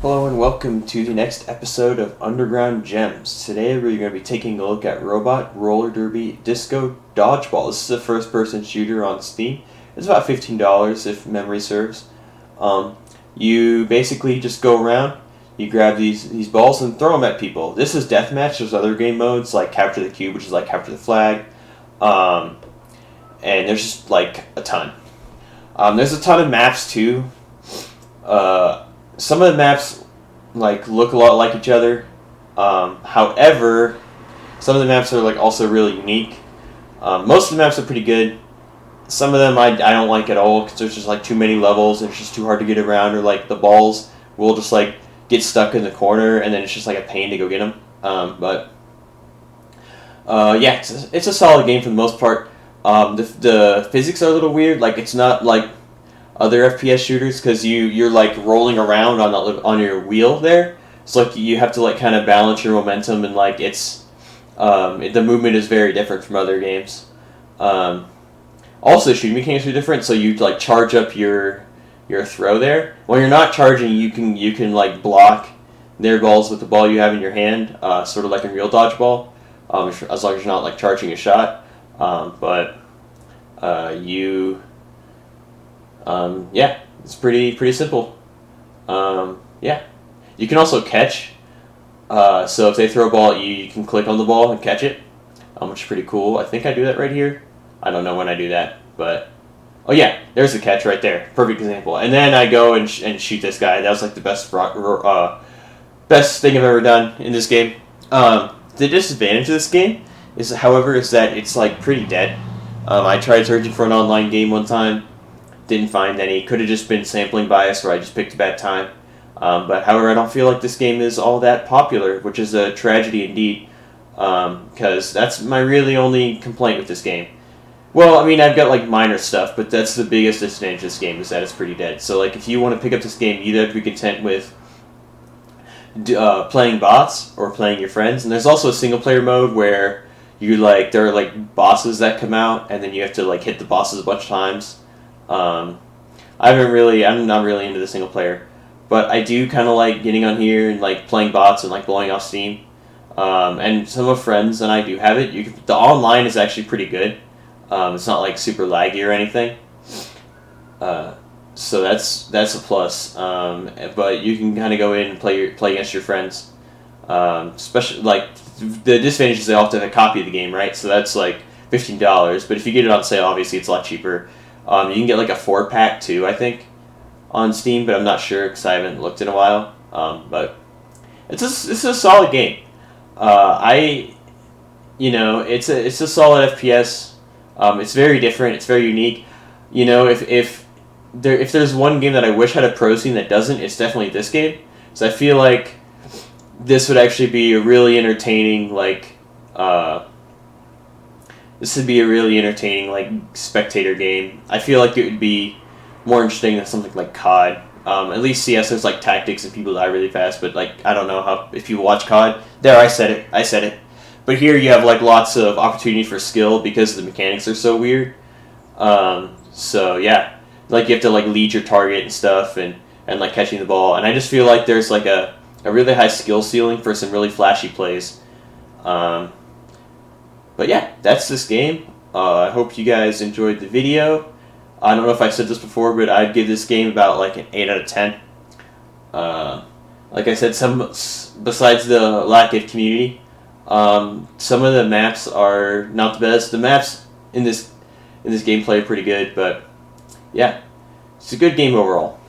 Hello and welcome to the next episode of Underground Gems. Today we're going to be taking a look at Robot Roller Derby Disco Dodgeball. This is a first-person shooter on Steam. It's about $15 if memory serves. You basically just go around, you grab these balls and throw them at people. This is deathmatch. There's other game modes like Capture the Cube, which is like Capture the Flag, and there's just like a ton. There's a ton of maps too. Some of the maps like look a lot like each other. However, some of the maps are like also really unique. Most of the maps are pretty good. Some of them I don't like at all because there's just like too many levels and it's just too hard to get around, or like the balls will just like get stuck in the corner and then it's just like a pain to go get them. Yeah, it's a solid game for the most part. The physics are a little weird. Like it's not like other FPS shooters because you're like rolling around on your wheel there. So like you have to like kind of balance your momentum, and like it's the movement is very different from other games. Also, shooting mechanics are different. So you like charge up your throw there. When you're not charging, you can like block their balls with the ball you have in your hand, sort of like in real dodgeball. As long as you're not like charging a shot, yeah, it's pretty simple. Yeah, you can also catch. So if they throw a ball at you, you can click on the ball and catch it, which is pretty cool. I think I do that right here. I don't know when I do that, but oh yeah, there's the catch right there. Perfect example. And then I go and shoot this guy. That was like the best thing I've ever done in this game. The disadvantage of this game is, however, is that it's like pretty dead. I tried searching for an online game one time. Didn't find any. Could have just been sampling bias, or I just picked a bad time. But however, I don't feel like this game is all that popular, which is a tragedy indeed, because that's my really only complaint with this game. Well, I mean, I've got like minor stuff, but that's the biggest disadvantage of this game, is that it's pretty dead. So like, if you want to pick up this game, you either have to be content with playing bots or playing your friends. And there's also a single player mode where there are like bosses that come out, and then you have to like hit the bosses a bunch of times. I'm not really into the single player, but I do kind of like getting on here and like playing bots and like blowing off steam. And some of friends and I do have it. The online is actually pretty good. It's not like super laggy or anything. So that's a plus. But you can kind of go in and play against your friends. Especially like the disadvantage is they all have to have a copy of the game, right? So that's like $15. But if you get it on sale, obviously it's a lot cheaper. You can get like a 4-pack too, I think, on Steam, but I'm not sure because I haven't looked in a while. But it's a solid game. It's a solid FPS. It's very different. It's very unique. You know, if there's one game that I wish had a pro scene that doesn't, it's definitely this game. So I feel like this would actually be a really entertaining spectator game. I feel like it would be more interesting than something like COD. At least CS there's like tactics and people die really fast, but like I don't know if people watch COD. There, I said it. But here you have like lots of opportunity for skill because the mechanics are so weird. So yeah, like you have to like lead your target and stuff, and like catching the ball. And I just feel like there's like a really high skill ceiling for some really flashy plays. But yeah, that's this game. I hope you guys enjoyed the video. I don't know if I said this before, but I'd give this game about like an 8 out of 10. Like I said, besides the lack of community, some of the maps are not the best. The maps in this gameplay are pretty good, but yeah, it's a good game overall.